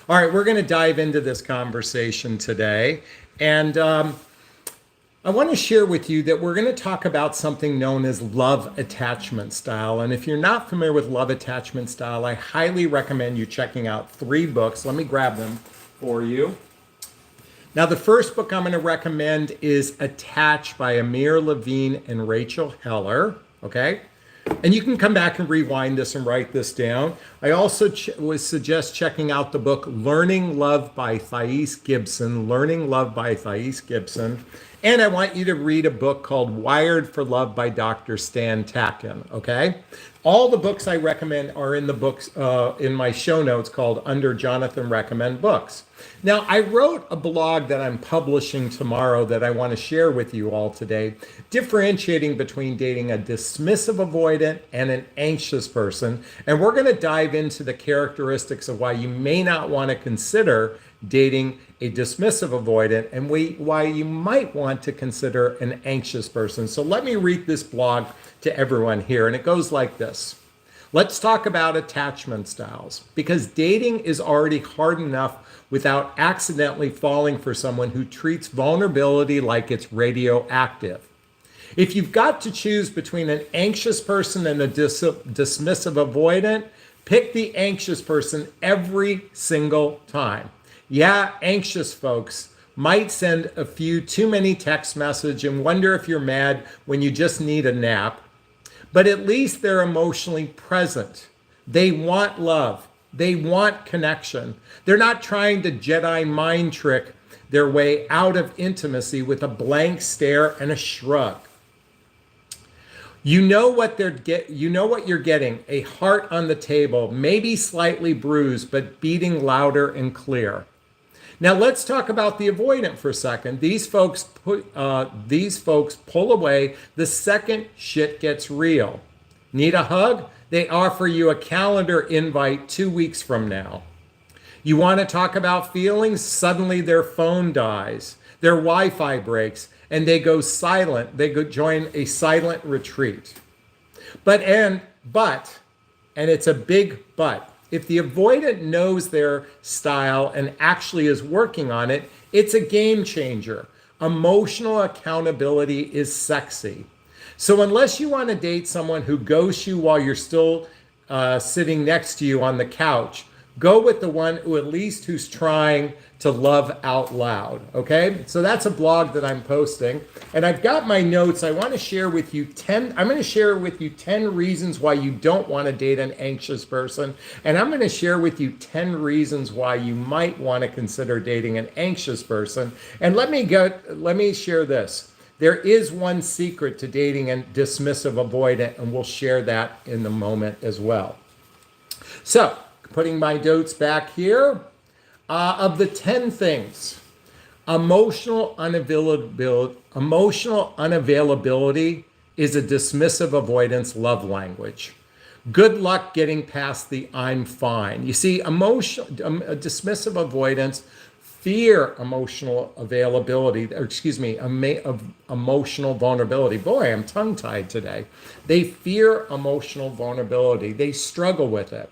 All right, we're going to dive into this conversation today. And I want to share with you that we're going to talk about something known as love attachment style. And if you're not familiar with love attachment style, I highly recommend you checking out 3 books. Let me grab them for you. Now, the first book I'm going to recommend is Attached by Amir Levine and Rachel Heller. Okay. And you can come back and rewind this and write this down. I also would suggest checking out the book Learning Love by Thais Gibson. Learning Love by Thais Gibson. And I want you to read a book called Wired for Love by Dr. Stan Tatkin. Okay? All the books I recommend are in the books in my show notes called Under Jonathan Recommend Books. Now, I wrote a blog that I'm publishing tomorrow that I want to share with you all today, differentiating between dating a dismissive avoidant and an anxious person. And we're going to dive into the characteristics of why you may not want to consider dating a dismissive avoidant and why you might want to consider an anxious person. So let me read this blog to everyone here. And it goes like this. Let's talk about attachment styles, because dating is already hard enough without accidentally falling for someone who treats vulnerability like it's radioactive. If you've got to choose between an anxious person and a dismissive avoidant, pick the anxious person every single time. Yeah, anxious folks might send a few too many text messages and wonder if you're mad when you just need a nap. But at least they're emotionally present. They want love. They want connection. They're not trying to Jedi mind trick their way out of intimacy with a blank stare and a shrug. You know what you're getting, a heart on the table, maybe slightly bruised, but beating louder and clear. Now let's talk about the avoidant for a second. These folks pull away the second shit gets real. Need a hug? They offer you a calendar invite 2 weeks from now. You want to talk about feelings? Suddenly their phone dies, their Wi-Fi breaks, and they go silent. They go join a silent retreat. But it's a big but. If the avoidant knows their style and actually is working on it, it's a game changer. Emotional accountability is sexy. So unless you want to date someone who ghosts you while you're still sitting next to you on the couch, go with the one who's trying to love out loud, okay? So that's a blog that I'm posting. And I've got my notes. I want to share with you 10 reasons why you don't want to date an anxious person. And I'm going to share with you 10 reasons why you might want to consider dating an anxious person. And let me share this. There is one secret to dating a dismissive avoidant, and we'll share that in a moment as well. So, putting my notes back here, of the 10 things, emotional unavailability is a dismissive avoidance love language. Good luck getting past the I'm fine. You see, dismissive avoidance fear emotional emotional vulnerability. Boy, I'm tongue-tied today. They fear emotional vulnerability. They struggle with it.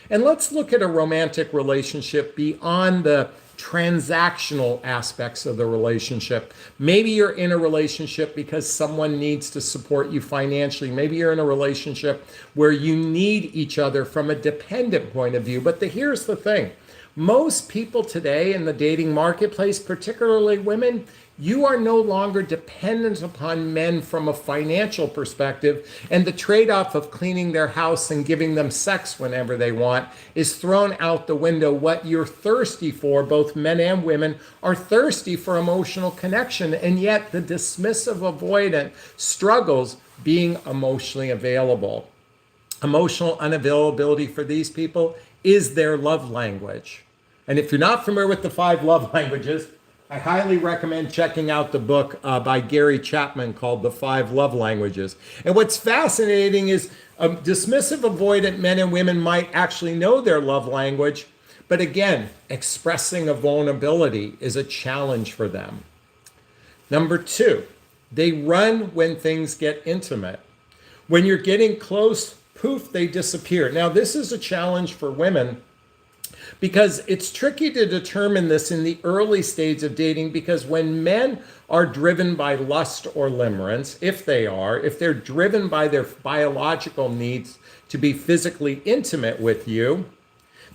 And let's look at a romantic relationship beyond the transactional aspects of the relationship. Maybe you're in a relationship because someone needs to support you financially. Maybe you're in a relationship where you need each other from a dependent point of view. But here's the thing. Most people today in the dating marketplace, particularly women, you are no longer dependent upon men from a financial perspective, and the trade-off of cleaning their house and giving them sex whenever they want is thrown out the window. What you're thirsty for, both men and women, are thirsty for emotional connection, and yet the dismissive avoidant struggles being emotionally available. Emotional unavailability for these people is their love language. And if you're not familiar with the 5 love languages, I highly recommend checking out the book by Gary Chapman called The 5 Love Languages. And what's fascinating is dismissive avoidant men and women might actually know their love language, but again, expressing a vulnerability is a challenge for them. Number 2, they run when things get intimate. When you're getting close, poof, they disappear. Now, this is a challenge for women Because it's tricky to determine this in the early stage of dating, because when men are driven by lust or limerence, if they're driven by their biological needs to be physically intimate with you,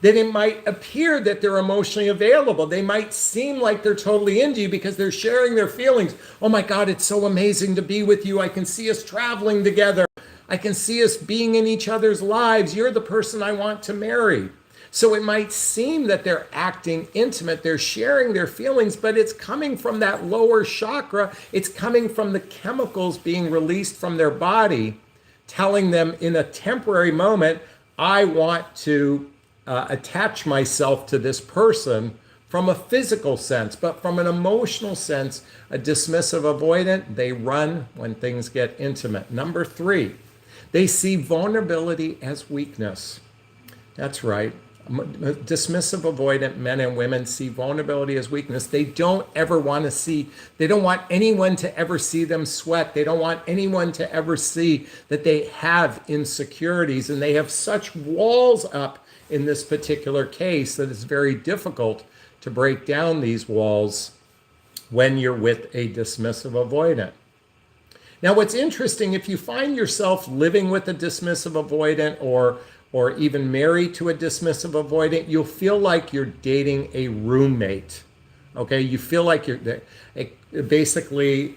then it might appear that they're emotionally available. They might seem like they're totally into you because they're sharing their feelings. Oh my God, it's so amazing to be with you. I can see us traveling together. I can see us being in each other's lives. You're the person I want to marry. So it might seem that they're acting intimate, they're sharing their feelings, but it's coming from that lower chakra. It's coming from the chemicals being released from their body, telling them in a temporary moment, I want to attach myself to this person from a physical sense, but from an emotional sense, a dismissive avoidant, they run when things get intimate. Number 3, they see vulnerability as weakness. That's right. Dismissive avoidant men and women see vulnerability as weakness. They don't want anyone to ever see them sweat. They don't want anyone to ever see that they have insecurities, and they have such walls up in this particular case that it's very difficult to break down these walls when you're with a dismissive avoidant. Now, what's interesting, if you find yourself living with a dismissive avoidant or even married to a dismissive avoidant, you'll feel like you're dating a roommate. Okay, you feel like you're basically,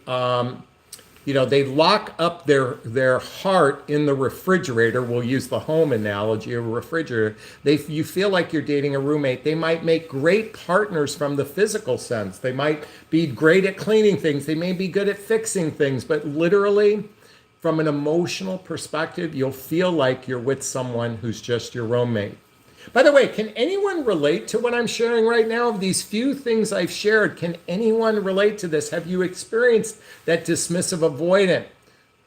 they lock up their heart in the refrigerator. We'll use the home analogy of a refrigerator. You feel like you're dating a roommate. They might make great partners from the physical sense. They might be great at cleaning things. They may be good at fixing things, but literally, from an emotional perspective, you'll feel like you're with someone who's just your roommate. By the way, can anyone relate to what I'm sharing right now? Of these few things I've shared, can anyone relate to this? Have you experienced that dismissive avoidant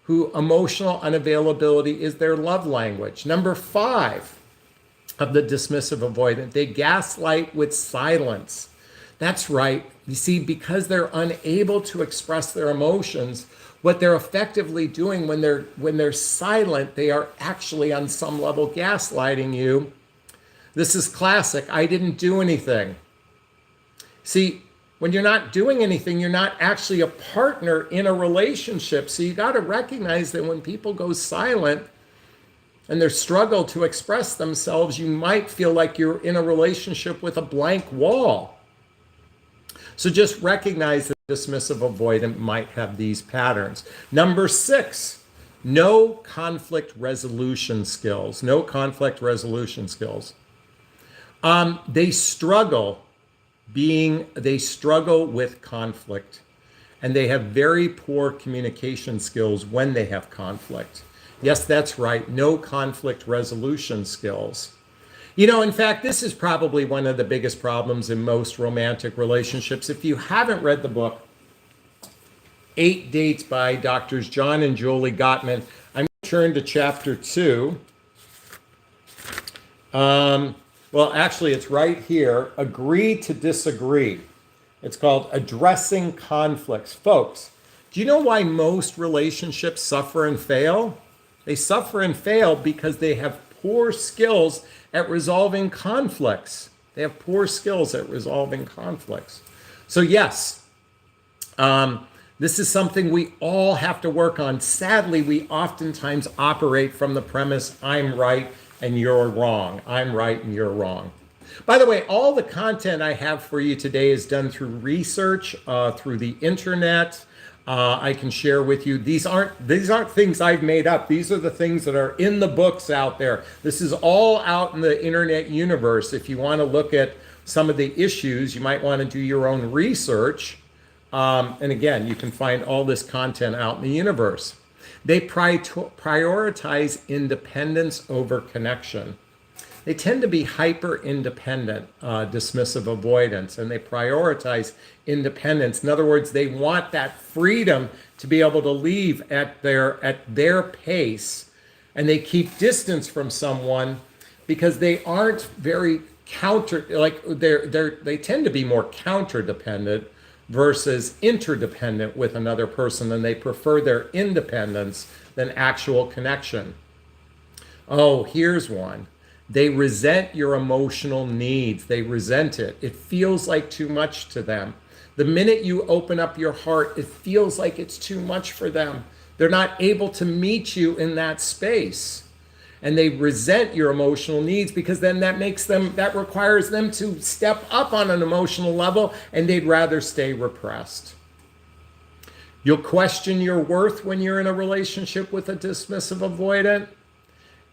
who emotional unavailability is their love language? Number 5 of the dismissive avoidant, they gaslight with silence. That's right. You see, because they're unable to express their emotions, what they're effectively doing when they're silent, they are actually on some level gaslighting you. This is classic. I didn't do anything. See, when you're not doing anything, you're not actually a partner in a relationship. So you got to recognize that when people go silent and they struggle to express themselves, you might feel like you're in a relationship with a blank wall. So just recognize that dismissive avoidant might have these patterns. Number 6, no conflict resolution skills. No conflict resolution skills. They struggle with conflict, and they have very poor communication skills when they have conflict. Yes, that's right. No conflict resolution skills. In fact, this is probably one of the biggest problems in most romantic relationships. If you haven't read the book, 8 Dates by Drs. John and Julie Gottman, I'm going to turn to chapter 2. Well, actually, it's right here. Agree to disagree. It's called Addressing Conflicts. Folks, do you know why most relationships suffer and fail? They suffer and fail because they have poor skills at resolving conflicts. They have poor skills at resolving conflicts. So yes, this is something we all have to work on. Sadly, we oftentimes operate from the premise, I'm right and you're wrong. I'm right and you're wrong. By the way, all the content I have for you today is done through research, through the internet. I can share with you. These aren't things I've made up. These are the things that are in the books out there. This is all out in the internet universe. If you want to look at some of the issues, you might want to do your own research. And again, you can find all this content out in the universe. They prioritize independence over connection. They tend to be hyper-independent, dismissive avoidance, and they prioritize independence. In other words, they want that freedom to be able to leave at their pace, and they keep distance from someone because they aren't very they tend to be more counter-dependent versus interdependent with another person, and they prefer their independence than actual connection. Oh, here's one. They resent your emotional needs. They resent it. It feels like too much to them. The minute you open up your heart, it feels like it's too much for them. They're not able to meet you in that space. And they resent your emotional needs because then that requires them to step up on an emotional level, and they'd rather stay repressed. You'll question your worth when you're in a relationship with a dismissive avoidant,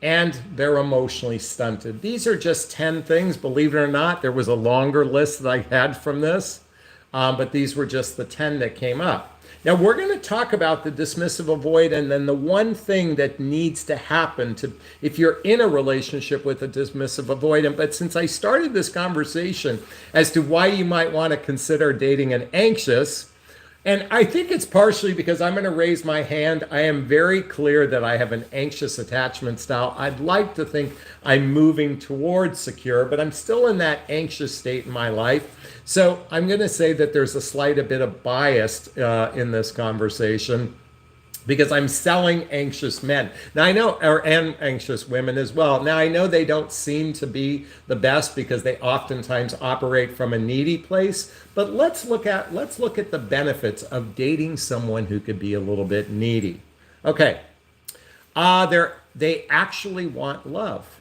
and they're emotionally stunted. These are just 10 things. Believe it or not, there was a longer list that I had from this, but these were just the 10 that came up. Now we're going to talk about the dismissive avoidant, and the one thing that needs to happen if you're in a relationship with a dismissive avoidant. But since I started this conversation as to why you might want to consider dating an anxious, and I think it's partially because I'm going to raise my hand. I am very clear that I have an anxious attachment style. I'd like to think I'm moving towards secure, but I'm still in that anxious state in my life. So I'm going to say that there's a slight bit of bias in this conversation, because I'm selling anxious men. Now I know, and anxious women as well. Now I know they don't seem to be the best because they oftentimes operate from a needy place, but let's look at the benefits of dating someone who could be a little bit needy. Okay, they actually want love.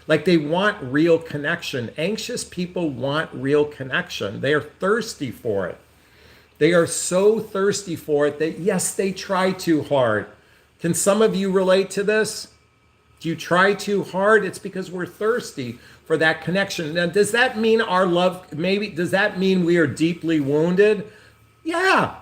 Like, they want real connection. Anxious people want real connection. They are thirsty for it. They are so thirsty for it that, yes, they try too hard. Can some of you relate to this? Do you try too hard? It's because we're thirsty for that connection. Now, does that mean our love, does that mean we are deeply wounded? Yeah.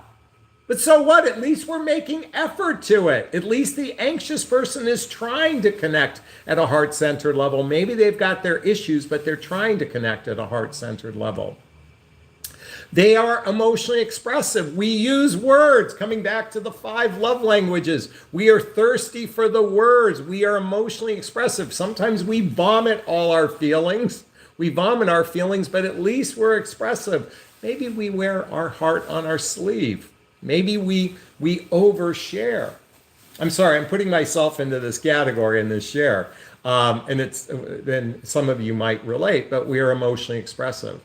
But so what? At least we're making effort to it. At least the anxious person is trying to connect at a heart-centered level. Maybe they've got their issues, but they're trying to connect at a heart-centered level. They are emotionally expressive. We use words, coming back to the 5 love languages. We are thirsty for the words. We are emotionally expressive. Sometimes we vomit all our feelings. We vomit our feelings, but at least we're expressive. Maybe we wear our heart on our sleeve. Maybe we overshare. I'm sorry, I'm putting myself into this category in this share. And then some of you might relate, but we are emotionally expressive.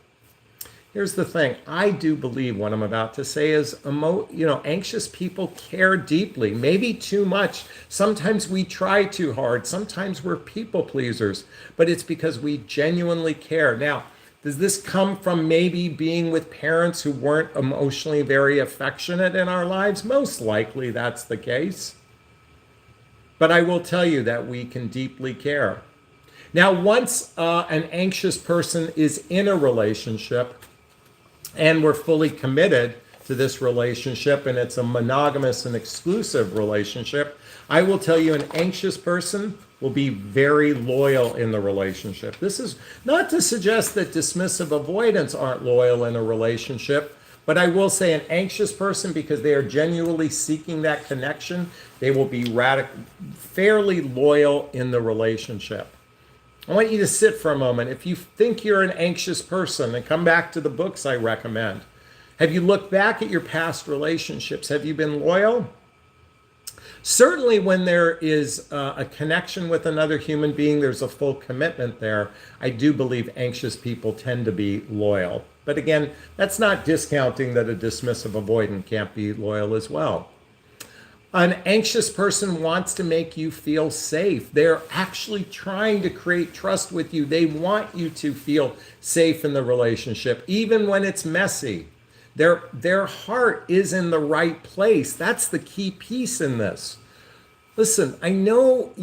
Here's the thing. I do believe what I'm about to say is, anxious people care deeply, maybe too much. Sometimes we try too hard. Sometimes we're people pleasers, but it's because we genuinely care. Now, does this come from maybe being with parents who weren't emotionally very affectionate in our lives? Most likely that's the case. But I will tell you that we can deeply care. Now, once an anxious person is in a relationship and we're fully committed to this relationship and it's a monogamous and exclusive relationship, I will tell you an anxious person will be very loyal in the relationship. This is not to suggest that dismissive avoidants aren't loyal in a relationship, but I will say an anxious person, because they are genuinely seeking that connection, they will be fairly loyal in the relationship. I want you to sit for a moment. If you think you're an anxious person, and come back to the books I recommend. Have you looked back at your past relationships? Have you been loyal? Certainly when there is a connection with another human being, there's a full commitment there. I do believe anxious people tend to be loyal. But again, that's not discounting that a dismissive avoidant can't be loyal as well. An anxious person wants to make you feel safe. They're actually trying to create trust with you. They want you to feel safe in the relationship, even when it's messy. Their heart is in the right place. That's the key piece in this. Listen, I know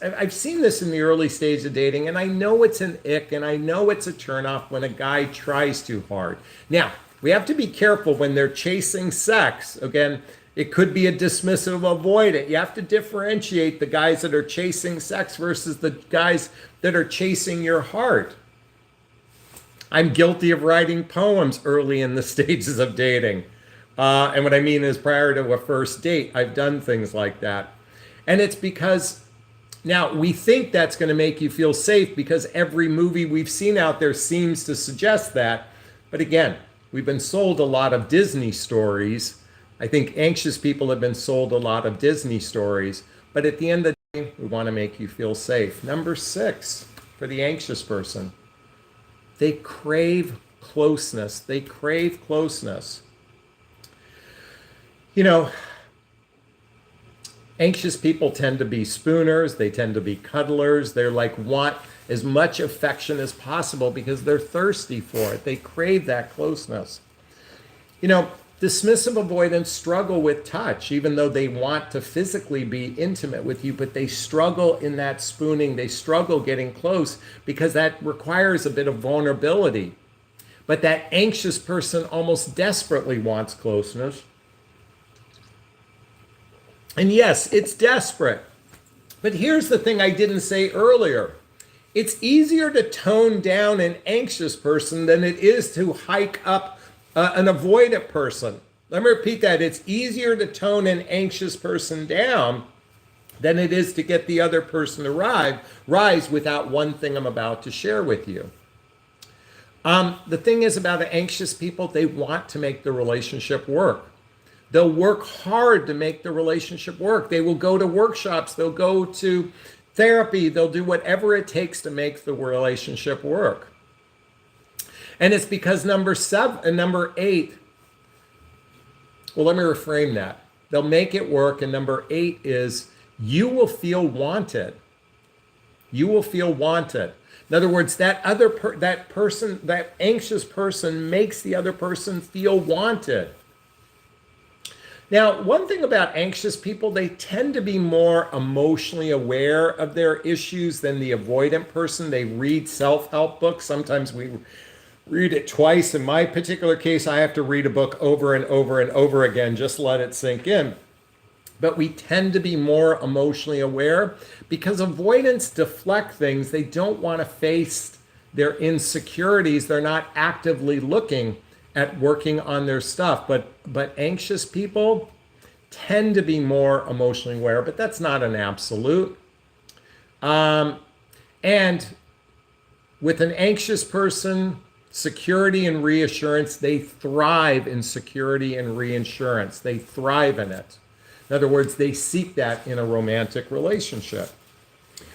I've seen this in the early stage of dating, and I know it's an ick, and I know it's a turnoff when a guy tries too hard. Now, we have to be careful when they're chasing sex. Again, it could be a dismissive avoidant. You have to differentiate the guys that are chasing sex versus the guys that are chasing your heart. I'm guilty of writing poems early in the stages of dating. And what I mean is, prior to a first date, I've done things like that. And it's because now we think that's going to make you feel safe because every movie we've seen out there seems to suggest that. But again, we've been sold a lot of Disney stories. I think anxious people have been sold a lot of Disney stories. But at the end of the day, we want to make you feel safe. Number 6. for the anxious person. They crave closeness. They crave closeness. You know, anxious people tend to be spooners. They tend to be cuddlers. They're like want as much affection as possible because they're thirsty for it. They crave that closeness. You know, dismissive avoidants struggle with touch, even though they want to physically be intimate with you, but they struggle in that spooning. They struggle getting close because that requires a bit of vulnerability. But that anxious person almost desperately wants closeness. And yes, it's desperate. But here's the thing I didn't say earlier. It's easier to tone down an anxious person than it is to hike up an avoidant person. Let me repeat that. It's easier to tone an anxious person down than it is to get the other person to rise without one thing I'm about to share with you. The thing is about anxious people, they want to make the relationship work. They'll work hard to make the relationship work. They will go to workshops. They'll go to therapy. They'll do whatever it takes to make the relationship work. And it's because number 8, well, let me reframe that. They'll make it work. And number 8 is you will feel wanted. You will feel wanted. In other words, that anxious person makes the other person feel wanted. Now, one thing about anxious people, they tend to be more emotionally aware of their issues than the avoidant person. They read self-help books. Sometimes we read it twice. In my particular case, I have to read a book over and over and over again, just let it sink in. But we tend to be more emotionally aware because avoidants deflect things. They don't want to face their insecurities. They're not actively looking at working on their stuff. But anxious people tend to be more emotionally aware, but that's not an absolute. And with an anxious person, security and reassurance, they thrive in security and reassurance. They thrive in it. In other words, they seek that in a romantic relationship.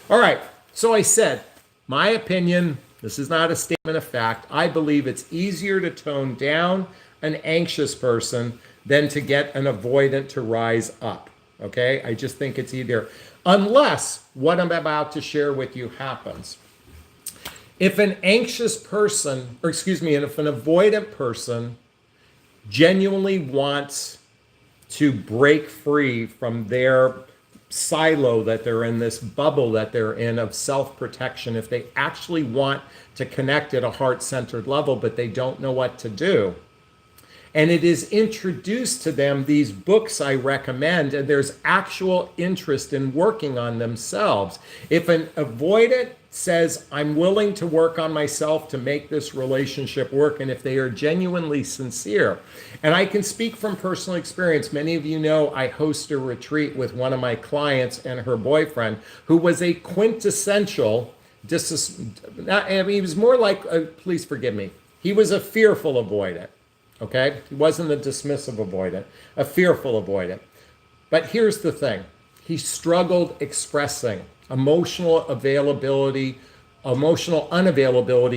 All right, so I said, my opinion, this is not a statement of fact. I believe it's easier to tone down an anxious person than to get an avoidant to rise up. Okay? I just think it's either, unless what I'm about to share with you happens. If an anxious person, if an avoidant person genuinely wants to break free from their silo that they're in, this bubble that they're in of self-protection, if they actually want to connect at a heart-centered level, but they don't know what to do, and it is introduced to them these books I recommend, and there's actual interest in working on themselves. If an avoidant says, I'm willing to work on myself to make this relationship work, and if they are genuinely sincere, and I can speak from personal experience, many of you know I host a retreat with one of my clients and her boyfriend, who was a quintessential, he was more like, please forgive me, he was a fearful avoidant. Okay, he wasn't a dismissive avoidant, a fearful avoidant. But here's the thing. He struggled expressing. Emotional unavailability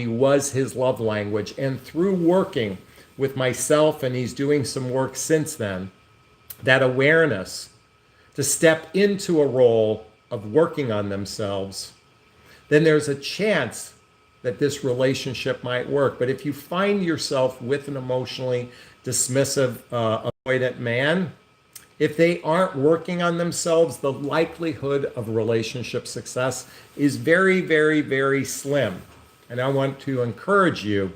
was his love language. And through working with myself, and he's doing some work since then, that awareness to step into a role of working on themselves, then there's a chance that this relationship might work. But if you find yourself with an emotionally dismissive, avoidant man, if they aren't working on themselves, the likelihood of relationship success is very, very, very slim. And I want to encourage you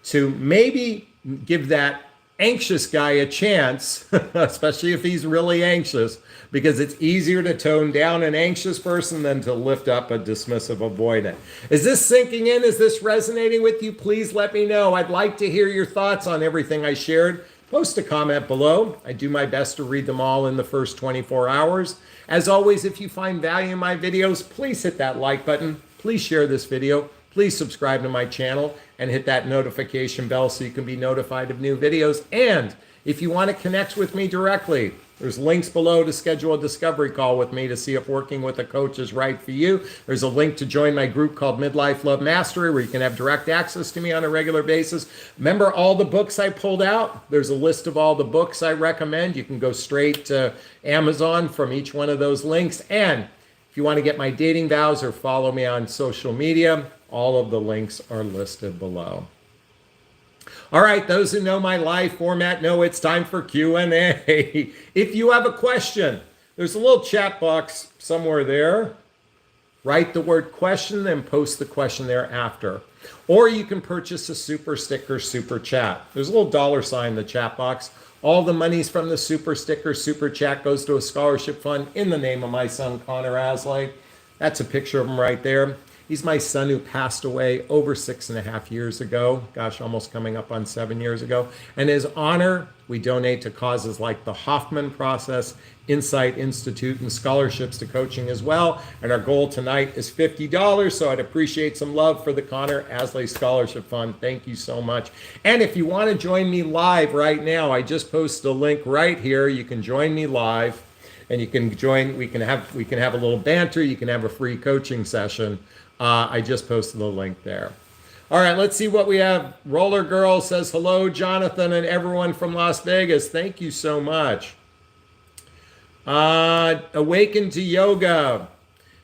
to maybe give that anxious guy a chance, especially if he's really anxious, because it's easier to tone down an anxious person than to lift up a dismissive avoidant. Is this sinking in? Is this resonating with you? Please let me know. I'd like to hear your thoughts on everything I shared. Post a comment below. I do my best to read them all in the first 24 hours. As always, if you find value in my videos, please hit that like button. Please share this video. please subscribe to my channel and hit that notification bell so you can be notified of new videos. And if you want to connect with me directly, there's links below to schedule a discovery call with me to see if working with a coach is right for you. There's a link to join my group called Midlife Love Mastery, where you can have direct access to me on a regular basis. Remember all the books I pulled out? There's a list of all the books I recommend. You can go straight to Amazon from each one of those links. And if you want to get my dating vows or follow me on social media, all of the links are listed below. All right, those who know my live format know it's time for Q&A. If you have a question, there's a little chat box somewhere there. Write the word question, then post the question there after. Or you can purchase a super sticker, super chat. There's a little $ in the chat box. All the monies from the super sticker, super chat goes to a scholarship fund in the name of my son, Connor Asley. That's a picture of him right there. He's my son who passed away over 6.5 years ago. Gosh, almost coming up on 7 years ago. And in his honor, we donate to causes like the Hoffman Process, Insight Institute, and scholarships to coaching as well. And our goal tonight is $50. So I'd appreciate some love for the Connor Asley Scholarship Fund. Thank you so much. And if you want to join me live right now, I just posted a link right here. You can join me live, and you can join. We can have a little banter. You can have a free coaching session. I just posted the link there. All right, let's see what we have. Roller Girl says, hello, Jonathan and everyone from Las Vegas. Thank you so much. Awaken to Yoga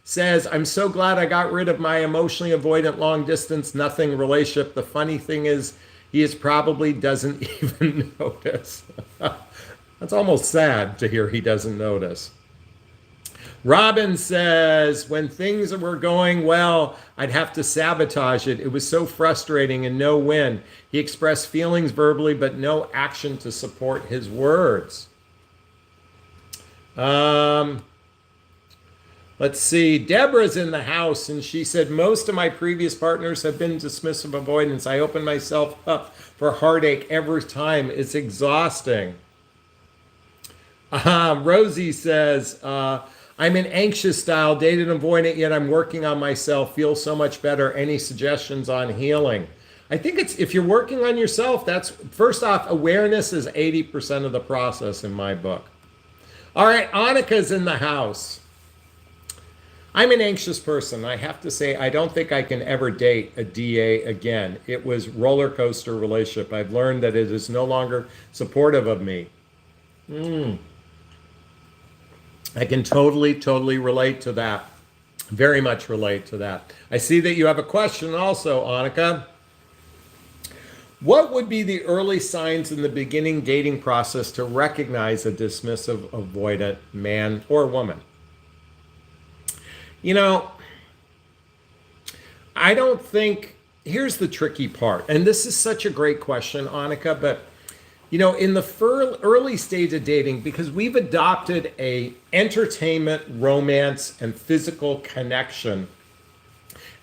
says, I'm so glad I got rid of my emotionally avoidant long distance nothing relationship. The funny thing is, he probably doesn't even notice. That's almost sad to hear he doesn't notice. Robin says, when things were going well, I'd have to sabotage it. It was so frustrating and no win. He expressed feelings verbally, but no action to support his words. Let's see. Deborah's in the house, and she said, most of my previous partners have been dismissive avoidance. I open myself up for heartache every time. It's exhausting. Rosie says, I'm an anxious style, dated avoidant, yet I'm working on myself, feel so much better. Any suggestions on healing? I think if you're working on yourself, that's, first off, awareness is 80% of the process in my book. All right, Annika's in the house. I'm an anxious person. I have to say, I don't think I can ever date a DA again. It was roller coaster relationship. I've learned that it is no longer supportive of me. I can totally relate to that. Very much relate to that. I see that you have a question also, Annika. What would be the early signs in the beginning dating process to recognize a dismissive avoidant man or woman? You know, I don't think, here's the tricky part, and this is such a great question, Annika, but you know, in the early stage of dating, because we've adopted a entertainment, romance, and physical connection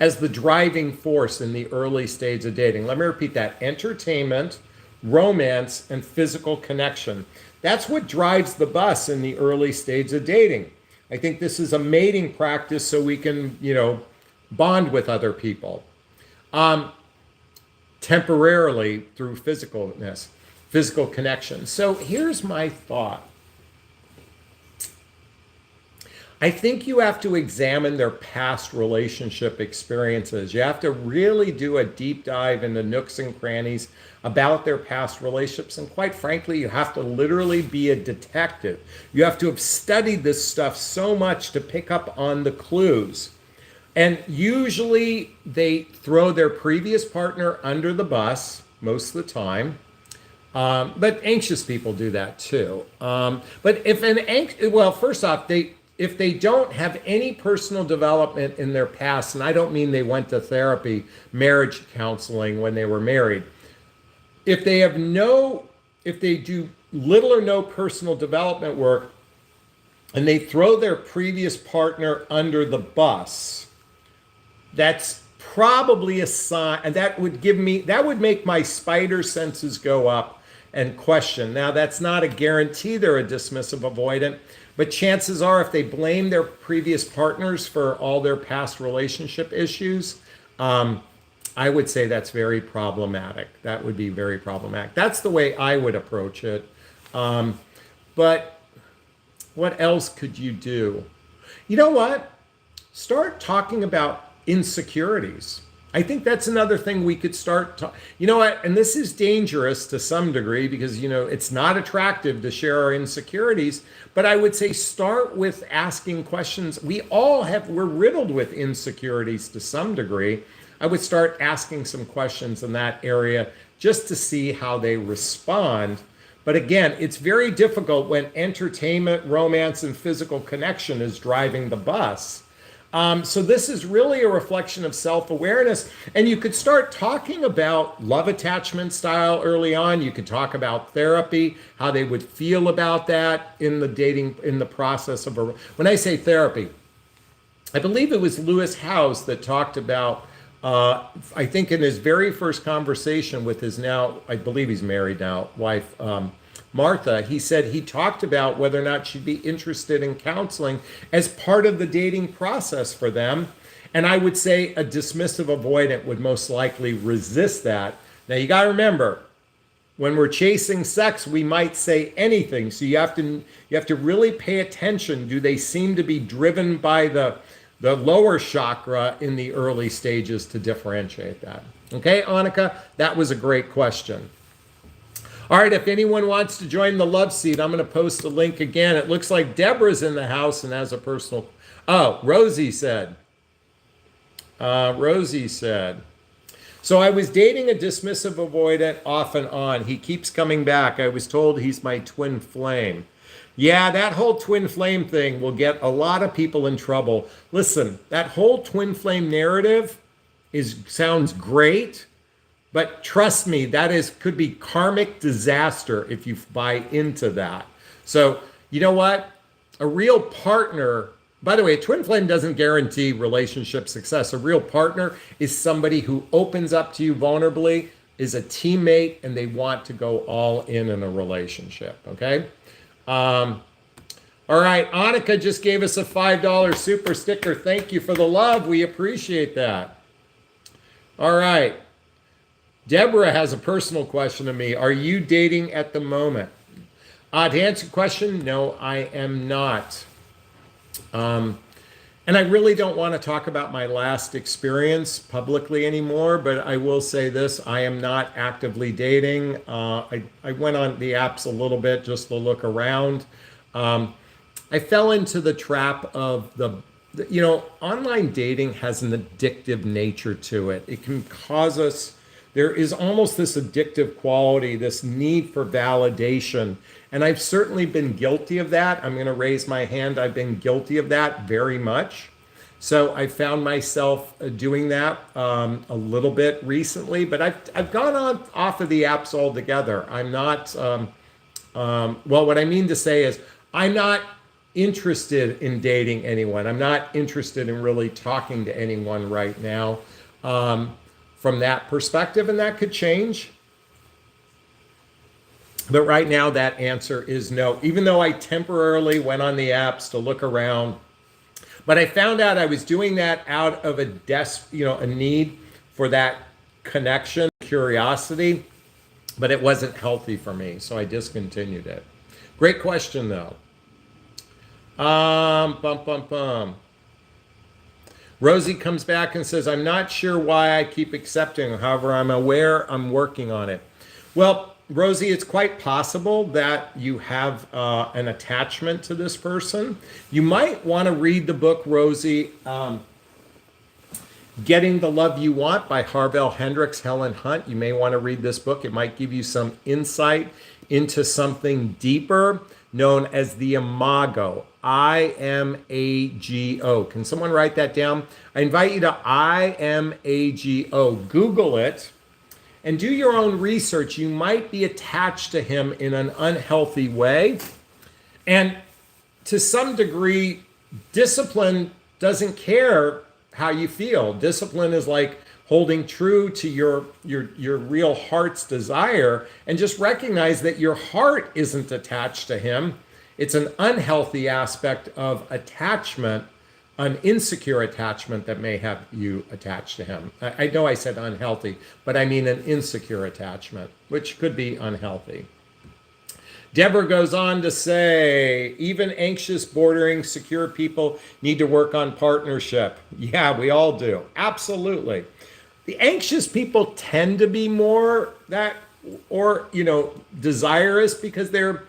as the driving force in the early stage of dating. Let me repeat that. Entertainment, romance, and physical connection. That's what drives the bus in the early stage of dating. I think this is a mating practice so we can, you know, bond with other people temporarily through physicalness. Physical connection. So here's my thought. I think you have to examine their past relationship experiences. You have to really do a deep dive into nooks and crannies about their past relationships. And quite frankly, you have to literally be a detective. You have to have studied this stuff so much to pick up on the clues. And usually they throw their previous partner under the bus most of the time. But anxious people do that too. But first off, if they don't have any personal development in their past, and I don't mean they went to therapy, marriage counseling when they were married. If they do little or no personal development work, and they throw their previous partner under the bus, that's probably a sign, and that would make my spider senses go up and question. Now, that's not a guarantee they're a dismissive avoidant, but chances are if they blame their previous partners for all their past relationship issues, I would say that's very problematic. That would be very problematic. That's the way I would approach it. But what else could you do? You know what? Start talking about insecurities. I think that's another thing we could start you know what? And this is dangerous to some degree because, it's not attractive to share our insecurities. But I would say start with asking questions. We're riddled with insecurities to some degree. I would start asking some questions in that area just to see how they respond. But again, it's very difficult when entertainment, romance, and physical connection is driving the bus. So this is really a reflection of self-awareness. And you could start talking about love attachment style early on. You could talk about therapy, how they would feel about that in the process of when I say therapy, I believe it was Lewis Howes that talked about, I think in his very first conversation with his now, I believe he's married now, wife, Martha, he said he talked about whether or not she'd be interested in counseling as part of the dating process for them. And I would say a dismissive avoidant would most likely resist that. Now you got to remember, when we're chasing sex, we might say anything. So you have to really pay attention. Do they seem to be driven by the lower chakra in the early stages to differentiate that? Okay, Annika, that was a great question. All right, if anyone wants to join the love seat, I'm going to post a link again. It looks like Deborah's in the house and has a personal... Oh, Rosie said. So I was dating a dismissive avoidant off and on. He keeps coming back. I was told he's my twin flame. Yeah, that whole twin flame thing will get a lot of people in trouble. Listen, that whole twin flame narrative sounds great. But trust me, could be karmic disaster if you buy into that. So, you know what? A real partner, by the way, a twin flame doesn't guarantee relationship success. A real partner is somebody who opens up to you vulnerably, is a teammate, and they want to go all in a relationship, okay? All right, Annika just gave us a $5 super sticker. Thank you for the love. We appreciate that. All right. Deborah has a personal question of me. Are you dating at the moment? To answer your question, no, I am not. And I really don't want to talk about my last experience publicly anymore, but I will say this, I am not actively dating. I went on the apps a little bit just to look around. I fell into the trap of online dating has an addictive nature to it. It can cause us... There is almost this addictive quality, this need for validation. And I've certainly been guilty of that. I'm going to raise my hand. I've been guilty of that very much. So I found myself doing that a little bit recently, but I've gone off of the apps altogether. I'm not, what I mean to say is I'm not interested in dating anyone. I'm not interested in really talking to anyone right now. From that perspective, and that could change. But right now, that answer is no, even though I temporarily went on the apps to look around. But I found out I was doing that out of a need for that connection, curiosity, but it wasn't healthy for me, so I discontinued it. Great question, though. Rosie comes back and says, I'm not sure why I keep accepting. However, I'm aware I'm working on it. Well, Rosie, it's quite possible that you have an attachment to this person. You might want to read the book, Rosie, Getting the Love You Want by Harville Hendrix, Helen Hunt. You may want to read this book. It might give you some insight into something deeper known as the imago. I-M-A-G-O. Can someone write that down? I invite you to I-M-A-G-O. Google it and do your own research. You might be attached to him in an unhealthy way. And to some degree, discipline doesn't care how you feel. Discipline is like holding true to your real heart's desire, and just recognize that your heart isn't attached to him. It's an unhealthy aspect of attachment. an insecure attachment that may have you attached to him. I know I said unhealthy, but I mean an insecure attachment, which could be unhealthy. Deborah goes on to say, even anxious, bordering, secure people need to work on partnership. Yeah, we all do. Absolutely. The anxious people tend to be more that, or, desirous because they're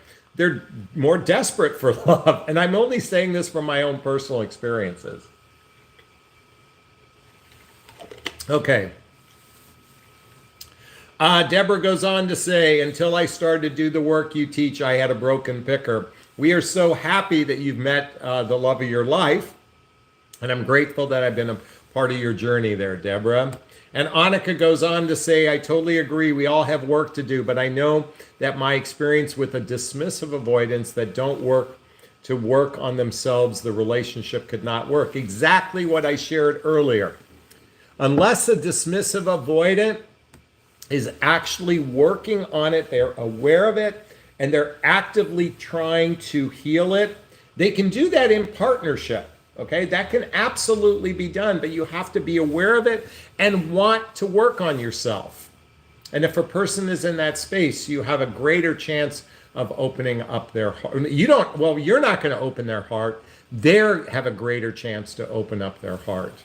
more desperate for love. And I'm only saying this from my own personal experiences. Okay. Deborah goes on to say, until I started to do the work you teach, I had a broken picker. We are so happy that you've met the love of your life. And I'm grateful that I've been a part of your journey there, Deborah. And Annika goes on to say, I totally agree. We all have work to do, but I know that my experience with a dismissive avoidance that don't work on themselves, the relationship could not work. Exactly what I shared earlier. Unless a dismissive avoidant is actually working on it, they're aware of it, and they're actively trying to heal it, they can do that in partnership. Okay, that can absolutely be done, but you have to be aware of it and want to work on yourself. And if a person is in that space, you have a greater chance of opening up their heart. You're not going to open their heart. They have a greater chance to open up their heart.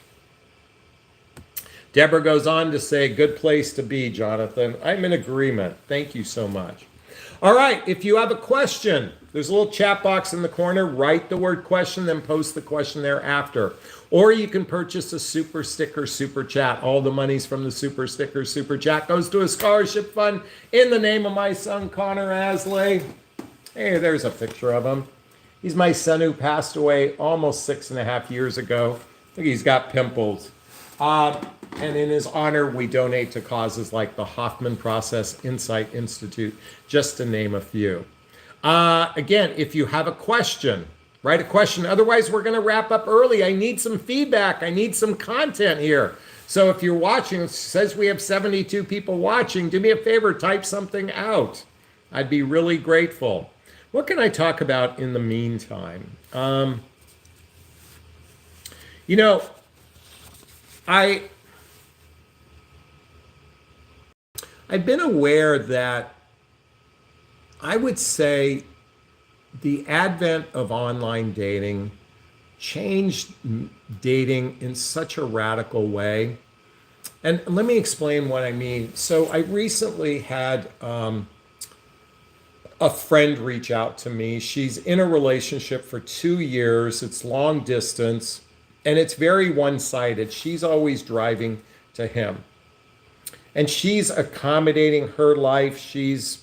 Deborah goes on to say, good place to be, Jonathan. I'm in agreement. Thank you so much. All right, if you have a question, there's a little chat box in the corner. Write the word question, then post the question thereafter. Or you can purchase a super sticker, super chat. All the monies from the super sticker, super chat goes to a scholarship fund in the name of my son, Connor Asley. Hey, there's a picture of him. He's my son who passed away almost 6.5 years ago. I think he's got pimples. And in his honor, we donate to causes like the Hoffman Process Insight Institute, just to name a few. Again, if you have a question, write a question. Otherwise, we're going to wrap up early. I need some feedback. I need some content here. So if you're watching, it says we have 72 people watching. Do me a favor, type something out. I'd be really grateful. What can I talk about in the meantime? I've been aware that I would say the advent of online dating changed dating in such a radical way. And let me explain what I mean. So I recently had a friend reach out to me. She's in a relationship for 2 years. It's long distance, and it's very one-sided. She's always driving to him. And she's accommodating her life. She's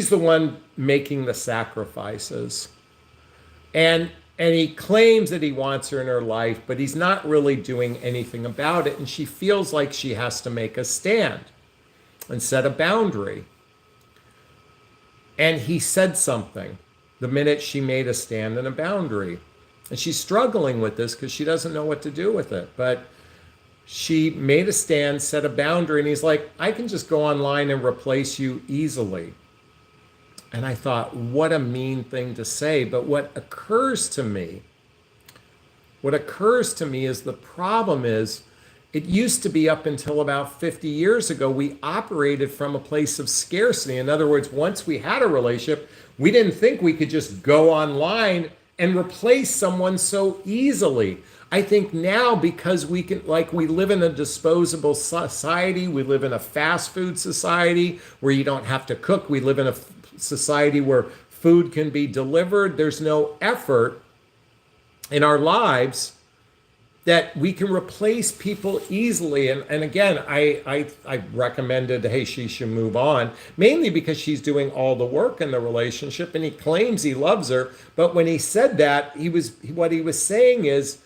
the one making the sacrifices. And he claims that he wants her in her life, but he's not really doing anything about it. And she feels like she has to make a stand and set a boundary. And he said something the minute she made a stand and a boundary. And she's struggling with this because she doesn't know what to do with it. But she made a stand, set a boundary, and he's like, I can just go online and replace you easily. And I thought, what a mean thing to say. But what occurs to me is the problem is, it used to be up until about 50 years ago, we operated from a place of scarcity. In other words, once we had a relationship, we didn't think we could just go online and replace someone so easily. I think now, because we live in a disposable society, we live in a fast food society where you don't have to cook. We live in a society where food can be delivered. There's no effort in our lives that we can replace people easily. And again, I recommended, hey, she should move on, mainly because she's doing all the work in the relationship and he claims he loves her. But when he said that, what he was saying is,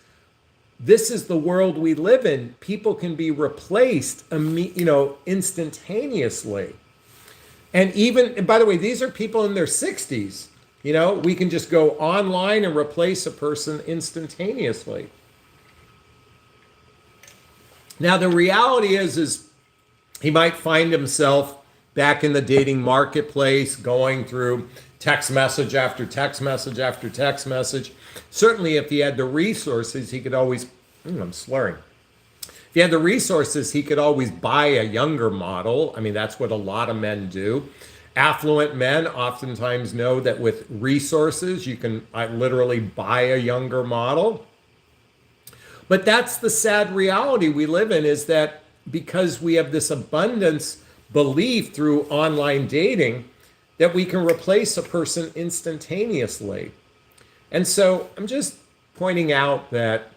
this is the world we live in. People can be replaced, instantaneously. And by the way, these are people in their 60s. We can just go online and replace a person instantaneously. Now, the reality is he might find himself back in the dating marketplace, going through text message after text message after text message. Certainly, if he had the resources, he could always, I'm slurring. If he had the resources, he could always buy a younger model. I mean, that's what a lot of men do. Affluent men oftentimes know that with resources, you can literally buy a younger model. But that's the sad reality we live in, is that because we have this abundance belief through online dating that we can replace a person instantaneously. And so I'm just pointing out that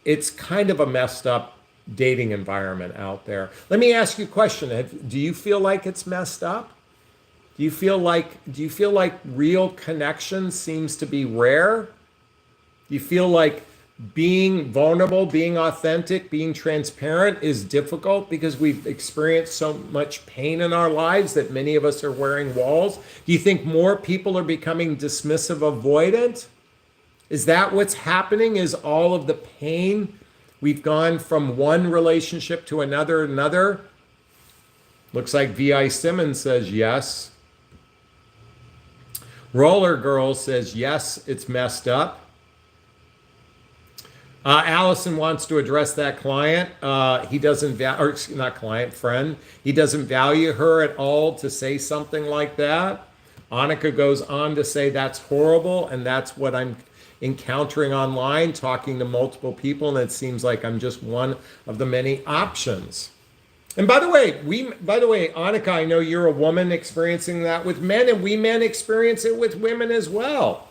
it's kind of a messed up dating environment out there. Let me ask you a question. Do you feel like it's messed up? Do you feel like real connection seems to be rare? Do you feel like being vulnerable, being authentic, being transparent is difficult because we've experienced so much pain in our lives that many of us are wearing walls? Do you think more people are becoming dismissive-avoidant? Is that what's happening? Is all of the pain, we've gone from one relationship to another? Looks like V.I. Simmons says yes. Roller Girl says yes, it's messed up. Allison wants to address that client. He doesn't friend. He doesn't value her at all to say something like that. Annika goes on to say that's horrible, and that's what I'm encountering online, talking to multiple people, and it seems like I'm just one of the many options. And by the way, Annika, I know you're a woman experiencing that with men, and we men experience it with women as well.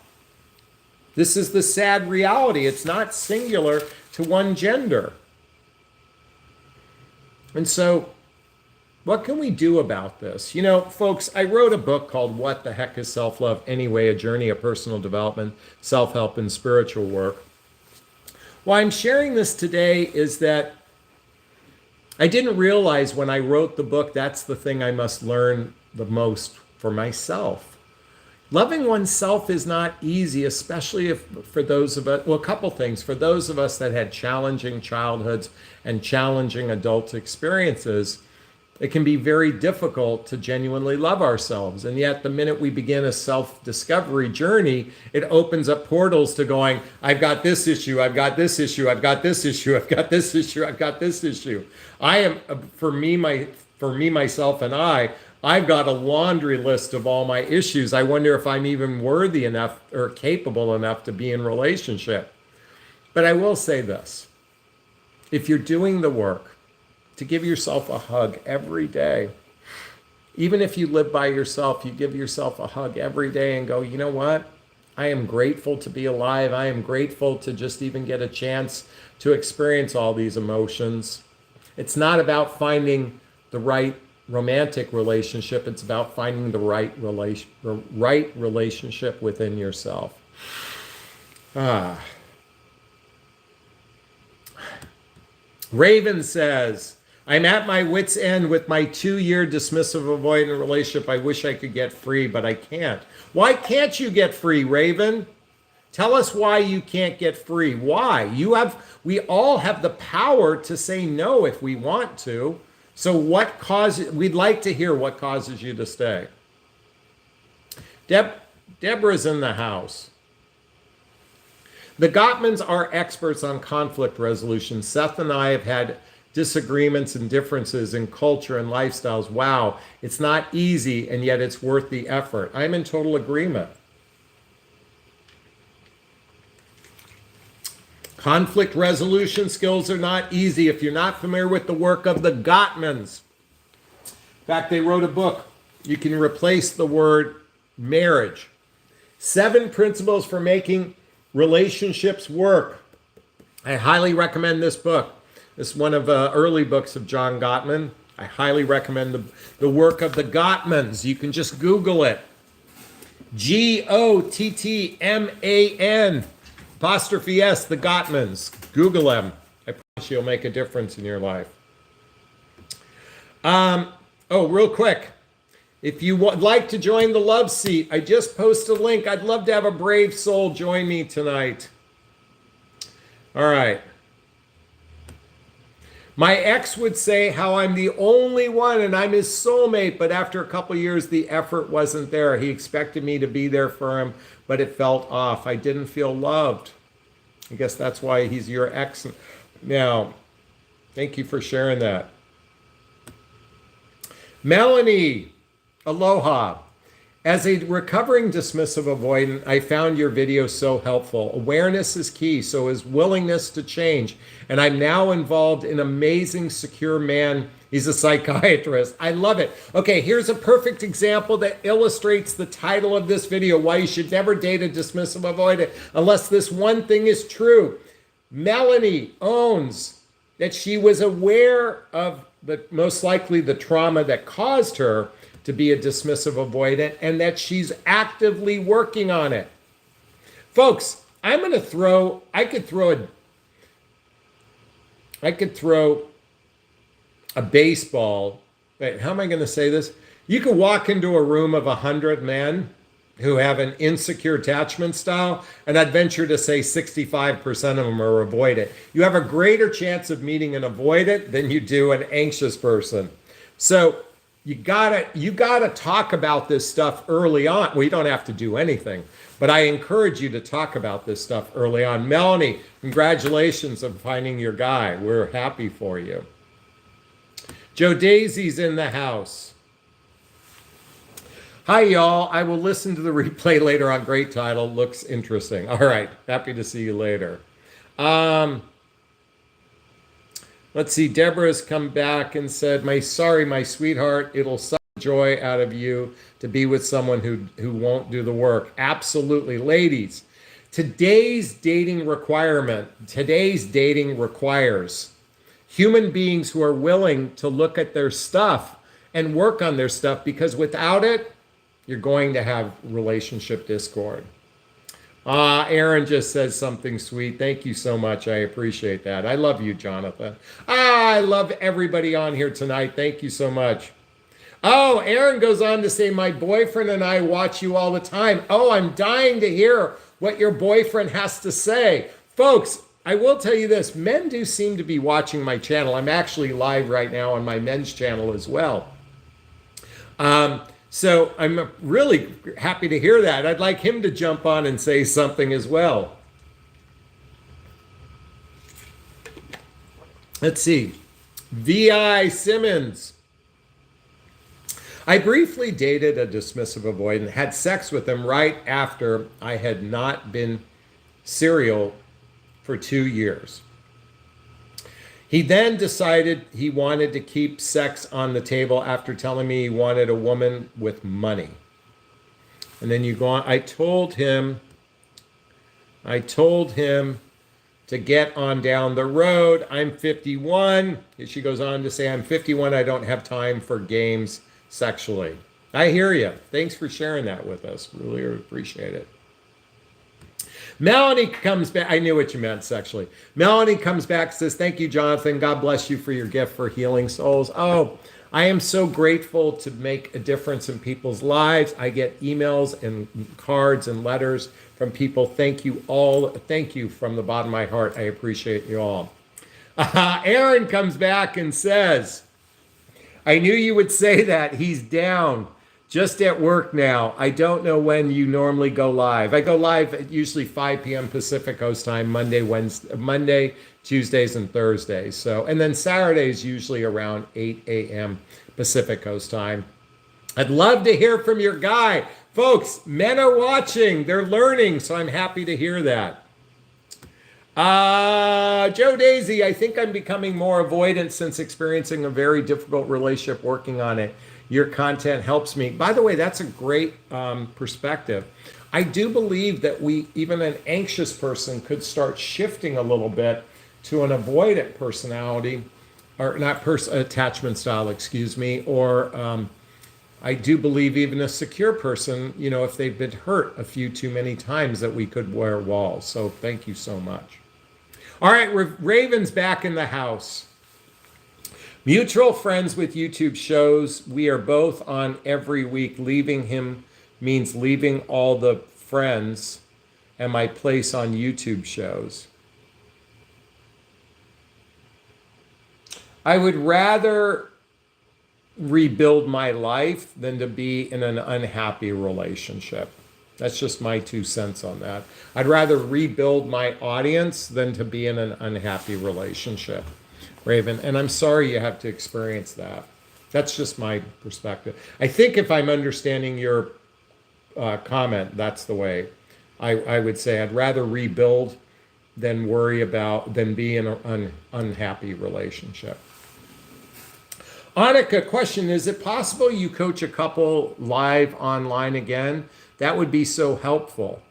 This is the sad reality. It's not singular to one gender. And so, what can we do about this? You know, folks, I wrote a book called What the Heck is Self-Love Anyway? A Journey of Personal Development, Self-Help, and Spiritual Work. Why I'm sharing this today is that I didn't realize when I wrote the book that's the thing I must learn the most for myself. Loving oneself is not easy, especially for those of us, well, a couple things. For those of us that had challenging childhoods and challenging adult experiences, it can be very difficult to genuinely love ourselves. And yet the minute we begin a self-discovery journey, it opens up portals to going, I've got this issue, I've got this issue, I've got this issue, I've got this issue, I've got this issue. For me, myself, and I've got a laundry list of all my issues. I wonder if I'm even worthy enough or capable enough to be in relationship. But I will say this. If you're doing the work to give yourself a hug every day, even if you live by yourself, you give yourself a hug every day and go, you know what? I am grateful to be alive. I am grateful to just even get a chance to experience all these emotions. It's not about finding the right romantic relationship. It's about finding the right relationship within yourself. Raven says, I'm at my wit's end with my 2-year dismissive-avoidant relationship. I wish I could get free, but I can't. Why can't you get free, Raven? Tell us why you can't get free. Why? We all have the power to say no if we want to. So we'd like to hear what causes you to stay. Deborah's in the house. The Gottmans are experts on conflict resolution. Seth and I have had disagreements and differences in culture and lifestyles. Wow, it's not easy, and yet it's worth the effort. I'm in total agreement. Conflict resolution skills are not easy if you're not familiar with the work of the Gottmans. In fact, they wrote a book. You can replace the word marriage. 7 principles for making relationships work. I highly recommend this book. This is one of the early books of John Gottman. I highly recommend the work of the Gottmans. You can just Google it. Gottman. Apostrophe S, the Gottmans. Google them. I promise you'll make a difference in your life. Real quick. If you would like to join the Love Seat, I just posted a link. I'd love to have a brave soul join me tonight. All right. My ex would say how I'm the only one and I'm his soulmate, but after a couple years, the effort wasn't there. He expected me to be there for him, but it felt off. I didn't feel loved. I guess that's why he's your ex now. Thank you for sharing that. Melanie, aloha. As a recovering dismissive avoidant, I found your video so helpful. Awareness is key, so is willingness to change. And I'm now involved in amazing, secure man. He's a psychiatrist. I love it. Okay, here's a perfect example that illustrates the title of this video, why you should never date a dismissive avoidant unless this one thing is true. Melanie owns that she was aware of most likely the trauma that caused her to be a dismissive avoidant, and that she's actively working on it. Folks, I could throw a baseball. Wait, how am I going to say this? You could walk into a room of 100 men who have an insecure attachment style, and I'd venture to say 65% of them are avoidant. You have a greater chance of meeting an avoidant than you do an anxious person. So you gotta talk about this stuff early on. Well, you don't have to do anything, but I encourage you to talk about this stuff early on. Melanie, congratulations on finding your guy. We're happy for you. Joe Daisy's in the house. Hi, y'all. I will listen to the replay later on. Great title. Looks interesting. All right. Happy to see you later. Let's see. Deborah's come back and said, my sweetheart. It'll suck joy out of you to be with someone who won't do the work. Absolutely. Ladies, today's dating requires human beings who are willing to look at their stuff and work on their stuff, because without it, you're going to have relationship discord. Aaron just says something sweet. Thank you so much. I appreciate that. I love you, Jonathan. I love everybody on here tonight. Thank you so much. Oh, Aaron goes on to say, my boyfriend and I watch you all the time. Oh, I'm dying to hear what your boyfriend has to say. Folks, I will tell you this. Men do seem to be watching my channel. I'm actually live right now on my men's channel as well. So I'm really happy to hear that. I'd like him to jump on and say something as well. Let's see. V.I. Simmons. I briefly dated a dismissive avoidant, had sex with him right after I had not been serial for 2 years. He then decided he wanted to keep sex on the table after telling me he wanted a woman with money. And then you go on. I told him to get on down the road. I'm 51. She goes on to say, I'm 51. I don't have time for games sexually. I hear you. Thanks for sharing that with us. Really appreciate it. Melanie comes back. I knew what you meant sexually. Melanie comes back and says, thank you, Jonathan. God bless you for your gift for healing souls. Oh, I am so grateful to make a difference in people's lives. I get emails and cards and letters from people. Thank you all. Thank you from the bottom of my heart. I appreciate you all. Aaron comes back and says, I knew you would say that. He's down. Just at work now. I don't know when you normally go live. I go live at usually 5 p.m. Pacific Coast time, Monday, Tuesdays, and Thursdays. So, and then Saturdays usually around 8 a.m. Pacific Coast time. I'd love to hear from your guy. Folks, men are watching. They're learning, so I'm happy to hear that. Joe Daisy, I think I'm becoming more avoidant since experiencing a very difficult relationship, working on it. Your content helps me. By the way, that's a great perspective. I do believe that even an anxious person could start shifting a little bit to an avoidant personality, or not attachment style, excuse me, or I do believe even a secure person, if they've been hurt a few too many times, that we could wear walls. So thank you so much. All right, Raven's back in the house. Mutual friends with YouTube shows. We are both on every week. Leaving him means leaving all the friends and my place on YouTube shows. I would rather rebuild my life than to be in an unhappy relationship. That's just my 2 cents on that. I'd rather rebuild my audience than to be in an unhappy relationship, Raven. And I'm sorry you have to experience that. That's just my perspective. I think if I'm understanding your comment, that's the way I would say. I'd rather rebuild than be in an unhappy relationship. Annika, question, is it possible you coach a couple live online again? That would be so helpful.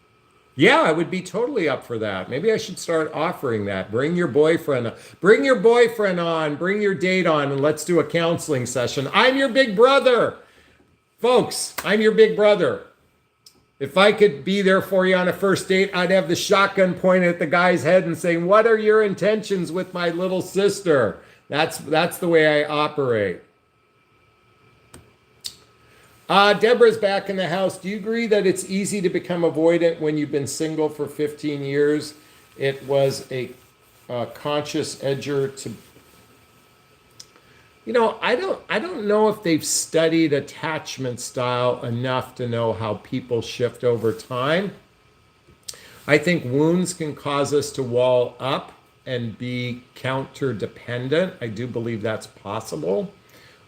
Yeah, I would be totally up for that. Maybe I should start offering that. Bring your boyfriend on, bring your date on, and let's do a counseling session. I'm your big brother. Folks, I'm your big brother. If I could be there for you on a first date, I'd have the shotgun pointed at the guy's head and saying, "What are your intentions with my little sister?" That's the way I operate. Deborah's back in the house. Do you agree that it's easy to become avoidant when you've been single for 15 years? It was a conscious edger to... I don't know if they've studied attachment style enough to know how people shift over time. I think wounds can cause us to wall up and be counter-dependent. I do believe that's possible.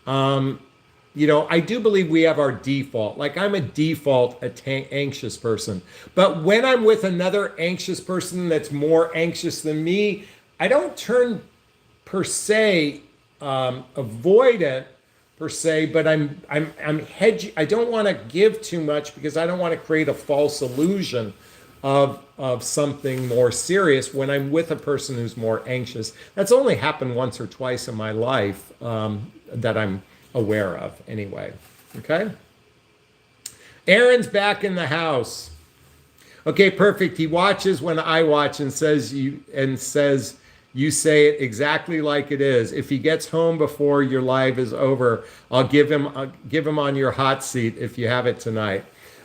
I do believe we have our default. Like, I'm a default anxious person. But when I'm with another anxious person that's more anxious than me, I don't turn per se avoidant per se, but I'm hedging. I don't want to give too much because I don't want to create a false illusion of something more serious when I'm with a person who's more anxious. That's only happened once or twice in my life that I'm aware of anyway. Okay. Aaron's back in the house. Okay, perfect. He watches when I watch and says you say it exactly like it is. If he gets home before your live is over, I'll give him on your hot seat if you have it tonight.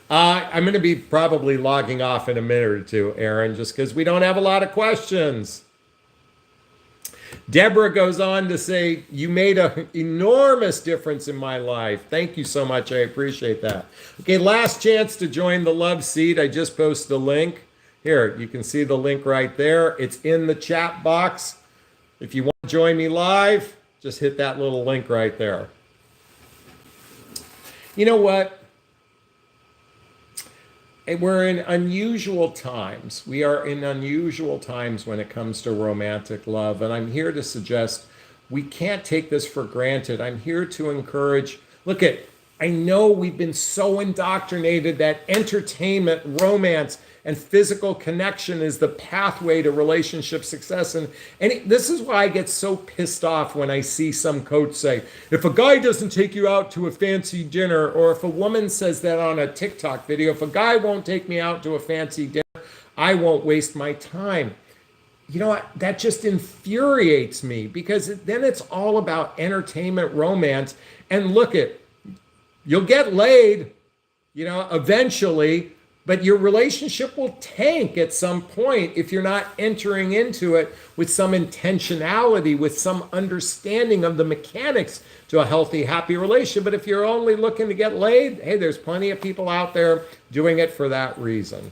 I'm going to be probably logging off in a minute or two, Aaron, just because we don't have a lot of questions. Deborah goes on to say, you made an enormous difference in my life. Thank you so much. I appreciate that. Okay, last chance to join the love seat. I just posted a link. Here, you can see the link right there. It's in the chat box. If you want to join me live, just hit that little link right there. You know what? We're in unusual times. We are in unusual times when it comes to romantic love. And I'm here to suggest we can't take this for granted. I'm here to encourage, I know we've been so indoctrinated that entertainment, romance, and physical connection is the pathway to relationship success. And this is why I get so pissed off when I see some coach say, if a guy doesn't take you out to a fancy dinner, or if a woman says that on a TikTok video, if a guy won't take me out to a fancy dinner, I won't waste my time. You know what? That just infuriates me, because then it's all about entertainment, romance. And you'll get laid, eventually, but your relationship will tank at some point if you're not entering into it with some intentionality, with some understanding of the mechanics to a healthy, happy relationship. But if you're only looking to get laid, hey, there's plenty of people out there doing it for that reason.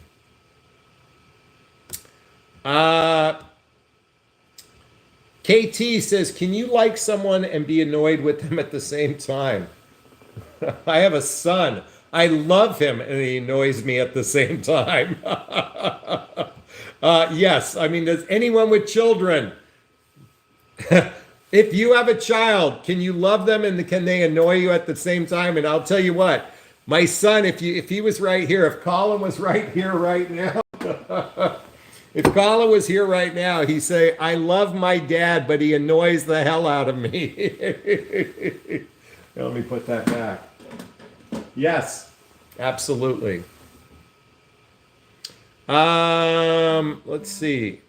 KT says, can you like someone and be annoyed with them at the same time? I have a son. I love him and he annoys me at the same time. Yes, I mean, does anyone with children, if you have a child, can you love them and can they annoy you at the same time? And I'll tell you what, my son, if he was right here, if Colin was right here right now, if Colin was here right now, he'd say, I love my dad, but he annoys the hell out of me. Let me put that back. Yes, absolutely. Let's see.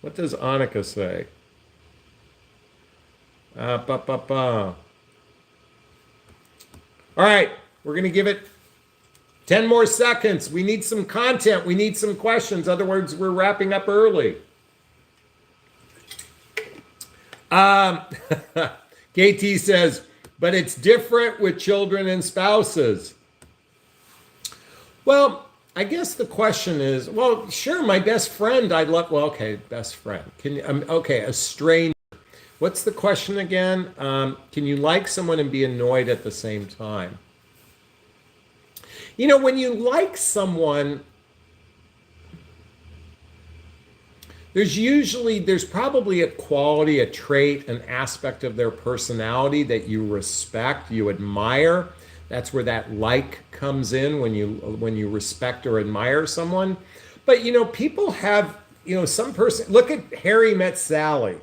What does Annika say? All right, we're going to give it 10 more seconds. We need some content. We need some questions. Otherwise, we're wrapping up early. Um, KT says, but it's different with children and spouses. Well, I guess the question is, well, sure, my best friend, I love, well, okay, best friend. Can you, okay, a stranger. What's the question again? Can you like someone and be annoyed at the same time? You know, when you like someone, there's probably a quality, a trait, an aspect of their personality that you respect, you admire. That's where that like comes in when you respect or admire someone. But you know, people have, you know, some person, look at Harry Met Sally.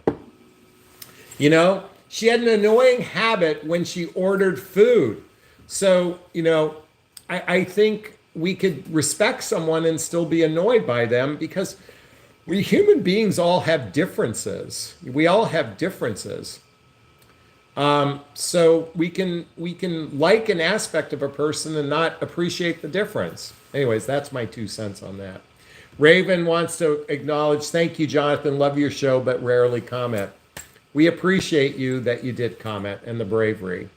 You know, she had an annoying habit when she ordered food. So, you know, I think we could respect someone and still be annoyed by them because we human beings all have differences. We all have differences. So we can like an aspect of a person and not appreciate the difference. Anyways, that's my 2 cents on that. Raven wants to acknowledge, thank you, Jonathan. Love your show, but rarely comment. We appreciate you that you did comment and the bravery.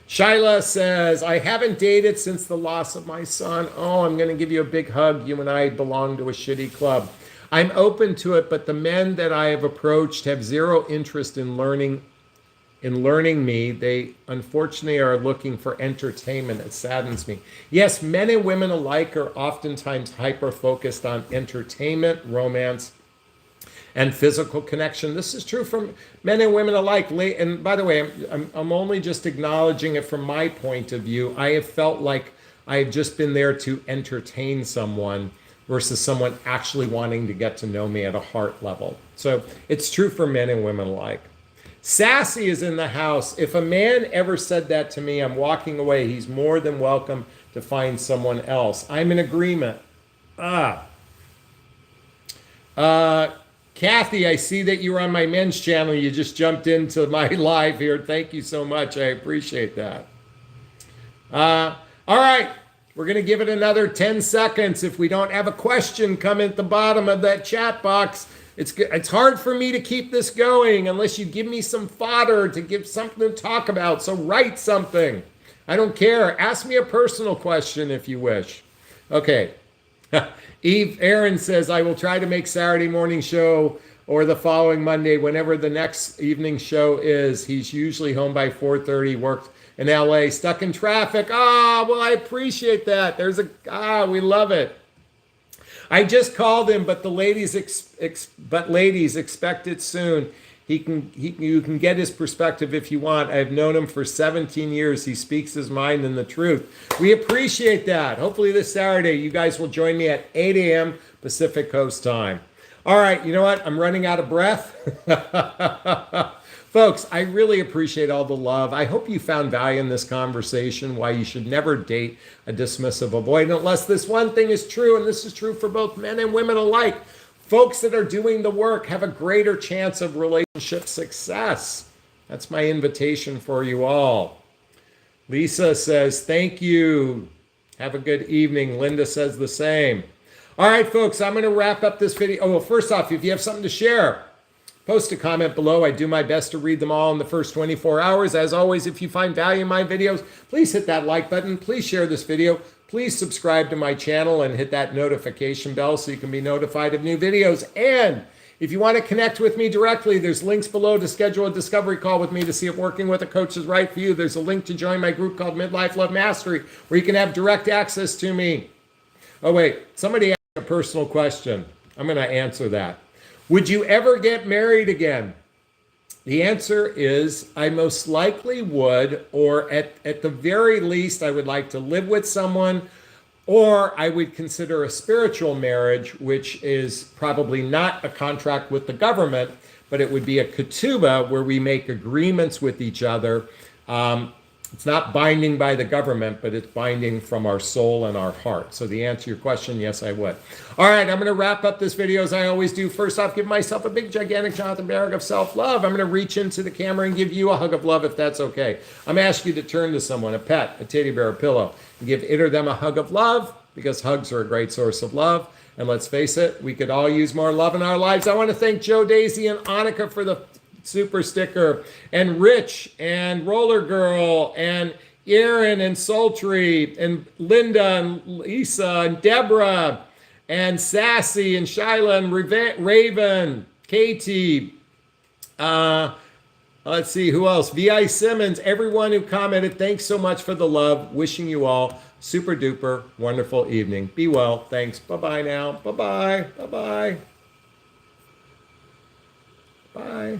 Shyla says, I haven't dated since the loss of my son. Oh, I'm going to give you a big hug. You and I belong to a shitty club. I'm open to it, but the men that I have approached have zero interest in learning me. They unfortunately are looking for entertainment. It saddens me. Yes, men and women alike are oftentimes hyper-focused on entertainment, romance, and physical connection. This is true for men and women alike. And by the way, I'm only just acknowledging it from my point of view. I have felt like I've just been there to entertain someone versus someone actually wanting to get to know me at a heart level. So it's true for men and women alike. Sassy is in the house. If a man ever said that to me, I'm walking away. He's more than welcome to find someone else. I'm in agreement. Kathy, I see that you're on my men's channel. You just jumped into my live here. Thank you so much. I appreciate that. All right. We're going to give it another 10 seconds. If we don't have a question, come at the bottom of that chat box. It's hard for me to keep this going unless you give me some fodder to give something to talk about. So write something. I don't care. Ask me a personal question if you wish. Okay. Eve Aaron says, I will try to make Saturday morning show or the following Monday, whenever the next evening show is. He's usually home by 4:30, worked in LA, stuck in traffic. Well, I appreciate that. We love it. I just called him, but the ladies expect it soon. You can get his perspective if you want. I've known him for 17 years. He speaks his mind and the truth. We appreciate that. Hopefully this Saturday, you guys will join me at 8 a.m. Pacific Coast time. All right, you know what? I'm running out of breath. Folks, I really appreciate all the love. I hope you found value in this conversation, why you should never date a dismissive avoidant unless this one thing is true, and this is true for both men and women alike. Folks that are doing the work have a greater chance of relationship success. That's my invitation for you all. Lisa says, thank you. Have a good evening. Linda says the same. All right, folks, I'm going to wrap up this video. Oh, well, first off, if you have something to share, post a comment below. I do my best to read them all in the first 24 hours. As always, if you find value in my videos, please hit that like button. Please share this video. Please subscribe to my channel and hit that notification bell so you can be notified of new videos. And if you want to connect with me directly, there's links below to schedule a discovery call with me to see if working with a coach is right for you. There's a link to join my group called Midlife Love Mastery, where you can have direct access to me. Oh, wait, somebody asked a personal question. I'm going to answer that. Would you ever get married again? The answer is I most likely would, or at the very least, I would like to live with someone, or I would consider a spiritual marriage, which is probably not a contract with the government, but it would be a ketubah where we make agreements with each other. It's not binding by the government, but it's binding from our soul and our heart. So the answer to your question, yes, I would. All right, I'm going to wrap up this video as I always do. First off, give myself a big, gigantic Jonathan Barrick of self-love. I'm going to reach into the camera and give you a hug of love if that's okay. I'm asking you to turn to someone, a pet, a teddy bear, a pillow, and give it or them a hug of love, because hugs are a great source of love. And let's face it, we could all use more love in our lives. I want to thank Joe, Daisy, and Annika for the super sticker, and Rich and Roller Girl and Aaron and Sultry and Linda and Lisa and Deborah and Sassy and Shyla and Raven, Katie, let's see who else. Vi Simmons, everyone who commented, thanks so much for the love. Wishing you all super duper wonderful evening. Be well. Thanks. Bye-bye now. Bye-bye. Bye-bye. Bye.